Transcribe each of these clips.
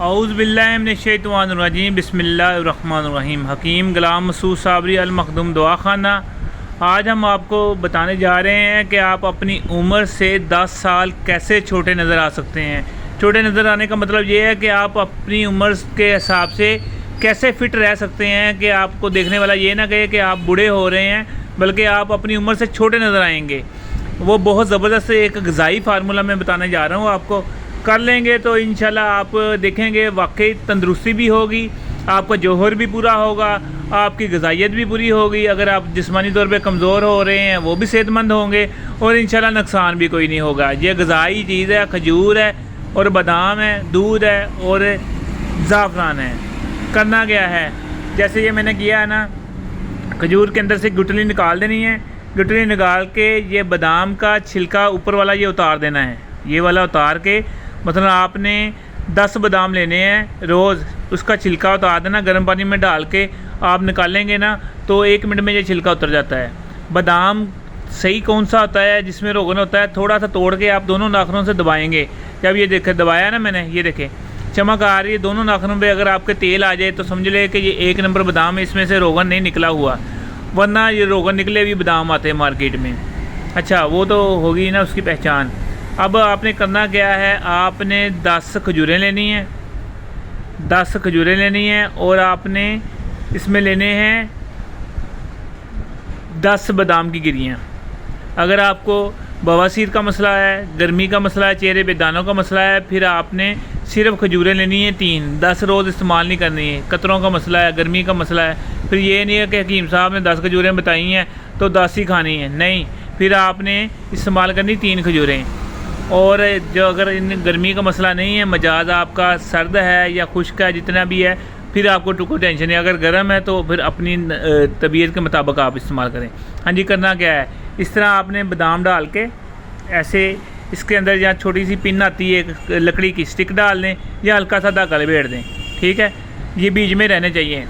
اعوذ باللہ من الشیطان الرجیم بسم اللہ الرحمن الرحیم۔ حکیم غلام مسعود صابری المخدوم دعا خانہ۔ آج ہم آپ کو بتانے جا رہے ہیں کہ آپ اپنی عمر سے 10 سال کیسے چھوٹے نظر آ سکتے ہیں۔ چھوٹے نظر آنے کا مطلب یہ ہے کہ آپ اپنی عمر کے حساب سے کیسے فٹ رہ سکتے ہیں کہ آپ کو دیکھنے والا یہ نہ کہے کہ آپ بوڑھے ہو رہے ہیں، بلکہ آپ اپنی عمر سے چھوٹے نظر آئیں گے۔ وہ بہت زبردست ایک غذائی فارمولہ میں بتانے جا رہا ہوں آپ کو، کر لیں گے تو انشاءاللہ آپ دیکھیں گے واقعی تندرستی بھی ہوگی، آپ کا جوہر بھی پورا ہوگا، آپ کی غذائیت بھی پوری ہوگی۔ اگر آپ جسمانی طور پہ کمزور ہو رہے ہیں وہ بھی صحت مند ہوں گے، اور انشاءاللہ نقصان بھی کوئی نہیں ہوگا۔ یہ غذائی چیز ہے، کھجور ہے اور بادام ہے، دودھ ہے اور زعفران ہے۔ کرنا کیا ہے، جیسے یہ میں نے کیا ہے نا، کھجور کے اندر سے گٹلی نکال دینی ہے۔ گٹلی نکال کے یہ بادام کا چھلکا اوپر والا یہ اتار دینا ہے، یہ والا اتار کے مثلا آپ نے 10 بادام لینے ہیں روز، اس کا چھلکا اتار دینا، گرم پانی میں ڈال کے آپ نکالیں گے نا تو 1 منٹ میں یہ چھلکا اتر جاتا ہے۔ بادام صحیح کون سا ہوتا ہے جس میں روغن ہوتا ہے، تھوڑا سا توڑ کے آپ دونوں ناخنوں سے دبائیں گے۔ جب یہ دیکھیں دبایا نا میں نے، یہ دیکھیں چمک آ رہی ہے دونوں ناخنوں پہ۔ اگر آپ کے تیل آ جائے تو سمجھ لے کہ یہ 1 نمبر بادام ہے، اس میں سے روغن نہیں نکلا ہوا، ورنہ یہ روغن نکلے بھی بادام آتے ہیں مارکیٹ میں۔ اچھا وہ تو ہوگی نا اس کی پہچان۔ اب آپ نے کرنا کیا ہے، آپ نے 10 کھجوریں لینی ہیں، 10 کھجوریں لینی ہیں، اور آپ نے اس میں لینے ہیں 10 بادام کی گریاں۔ اگر آپ کو بواسیر کا مسئلہ ہے، گرمی کا مسئلہ ہے، چہرے پہ دانوں کا مسئلہ ہے، پھر آپ نے صرف کھجوریں لینی ہیں 3، 10 روز استعمال نہیں کرنی ہے۔ قطروں کا مسئلہ ہے، گرمی کا مسئلہ ہے، پھر یہ نہیں ہے کہ حکیم صاحب نے 10 کھجوریں بتائی ہیں تو 10 ہی کھانی ہیں، نہیں، پھر آپ نے استعمال کرنی 3 کھجوریں۔ اور جو اگر ان گرمی کا مسئلہ نہیں ہے، مزاج آپ کا سرد ہے یا خشک ہے، جتنا بھی ہے، پھر آپ کو کوئی ٹینشن نہیں۔ اگر گرم ہے تو پھر اپنی طبیعت کے مطابق آپ استعمال کریں۔ ہاں جی، کرنا کیا ہے، اس طرح آپ نے بادام ڈال کے ایسے اس کے اندر یا چھوٹی سی پن آتی ہے ایک لکڑی کی، سٹک ڈال دیں یا ہلکا سا دھاگا لپیٹ دیں، ٹھیک ہے۔ یہ بیچ میں رہنے چاہیے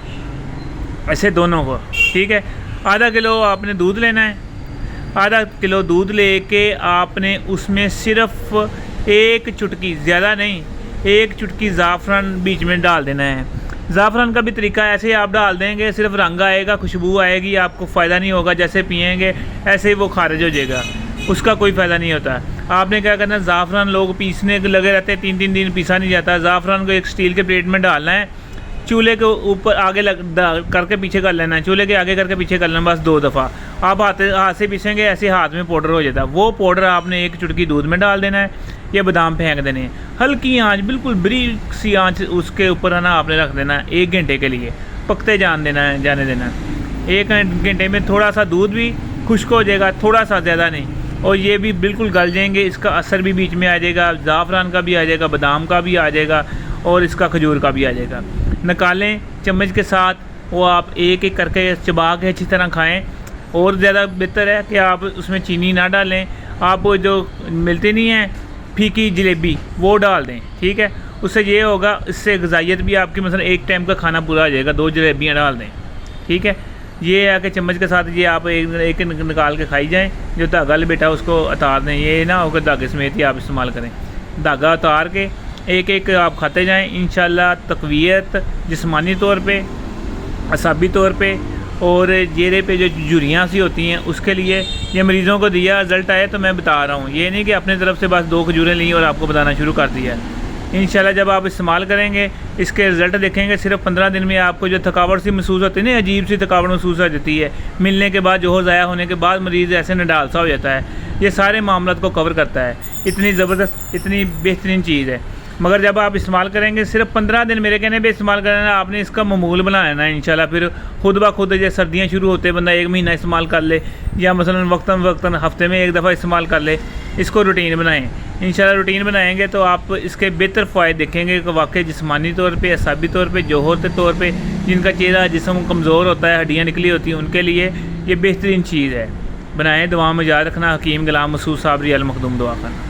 ایسے دونوں کو، ٹھیک ہے۔ آدھا کلو آپ نے دودھ لینا ہے، آدھا کلو دودھ لے کے آپ نے اس میں صرف 1 چٹکی، زیادہ نہیں، 1 چٹکی زعفران بیچ میں ڈال دینا ہے۔ زعفران کا بھی طریقہ ایسے ہی آپ ڈال دیں گے، صرف رنگ آئے گا، خوشبو آئے گی، آپ کو فائدہ نہیں ہوگا۔ جیسے پئیں گے ایسے ہی وہ خارج ہو جائے گا، اس کا کوئی فائدہ نہیں ہوتا۔ آپ نے کیا کرنا، زعفران لوگ پیسنے لگے رہتے ہیں، 3 دن پیسا نہیں جاتا۔ زعفران کو ایک اسٹیل کے پلیٹ میں ڈالنا ہے، چولہے کے اوپر آگے کر کے پیچھے کر لینا ہے، چولہے کے آگے کر کے پیچھے کر لینا، بس 2 دفعہ۔ آپ ہاتھ سے پیسیں گے ایسے ہاتھ میں پاؤڈر ہو جاتا ہے۔ وہ پاؤڈر آپ نے 1 چٹکی دودھ میں ڈال دینا ہے، یہ بادام پھینک دینے ہیں۔ ہلکی آنچ، بالکل بریک سی آنچ اس کے اوپر ہے نا آپ نے رکھ دینا ہے 1 گھنٹے کے لیے، پکتے جانے دینا ہے۔ 1 گھنٹے میں تھوڑا سا دودھ بھی خشک ہو جائے گا، تھوڑا سا، زیادہ نہیں، اور یہ بھی بالکل گل جائیں گے، اس کا اثر بھی بیچ میں آ جائے گا، زعفران کا بھی آ جائے گا، بادام کا بھی آ جائے گا، اور اس کا کھجور کا بھی آ جائے گا۔ نکالیں چمچ کے ساتھ، وہ آپ ایک ایک کر کے چبا کے اچھی طرح کھائیں۔ اور زیادہ بہتر ہے کہ آپ اس میں چینی نہ ڈالیں، آپ جو ملتی نہیں ہیں پھیکی جلیبی وہ ڈال دیں، ٹھیک ہے۔ اس سے یہ ہوگا، اس سے غذائیت بھی آپ کی مثلا 1 ٹائم کا کھانا پورا ہو جائے گا، 2 جلیبیاں ڈال دیں، ٹھیک ہے۔ یہ ہے کہ چمچ کے ساتھ یہ آپ ایک نکال کے کھائی جائیں، جو دھاگا بیٹا اس کو اتار دیں، یہ نہ ہو کہ دھاگے سمیت ہی آپ استعمال کریں۔ دھاگا اتار کے ایک ایک آپ کھاتے جائیں، انشاءاللہ تقویت جسمانی طور پہ، اعصابی طور پہ، اور چہرے پہ جو جھریاں سی ہوتی ہیں اس کے لیے یہ مریضوں کو دیا، رزلٹ آئے تو میں بتا رہا ہوں، یہ نہیں کہ اپنے طرف سے بس 2 کھجوریں لیں اور آپ کو بتانا شروع کر دیا۔ انشاءاللہ جب آپ استعمال کریں گے، اس کے رزلٹ دیکھیں گے، صرف 15 دن میں آپ کو جو تھکاوٹ سی محسوس ہوتی ہے نا، عجیب سی تھکاوٹ محسوس ہو جاتی ہے ملنے کے بعد، جوہر ضائع ہونے کے بعد مریض ایسے نڈال سا ہو جاتا ہے، یہ سارے معاملات کو کور کرتا ہے۔ اتنی زبردست، اتنی بہترین چیز ہے۔ مگر جب آپ استعمال کریں گے، صرف 15 دن میرے کہنے پہ استعمال کرنا، آپ نے اس کا معمول بنانا ہے انشاءاللہ۔ پھر خود بخود جیسے سردیاں شروع ہوتے بندہ 1 مہینہ استعمال کر لے، یا مثلا وقتاً ہفتے میں 1 دفعہ استعمال کر لے، اس کو روٹین بنائیں۔ انشاءاللہ روٹین بنائیں گے تو آپ اس کے بہتر فوائد دیکھیں گے کہ واقعی جسمانی طور پہ، اعصابی طور پہ، جوہر کے طور پہ، جن کا چہرہ جسم کمزور ہوتا ہے، ہڈیاں نکلی ہوتی ہیں، ان کے لیے یہ بہترین چیز ہے۔ بنائیں، دعا میں یاد رکھنا۔ حکیم غلام مسعود صابری المخدوم دعا خانہ۔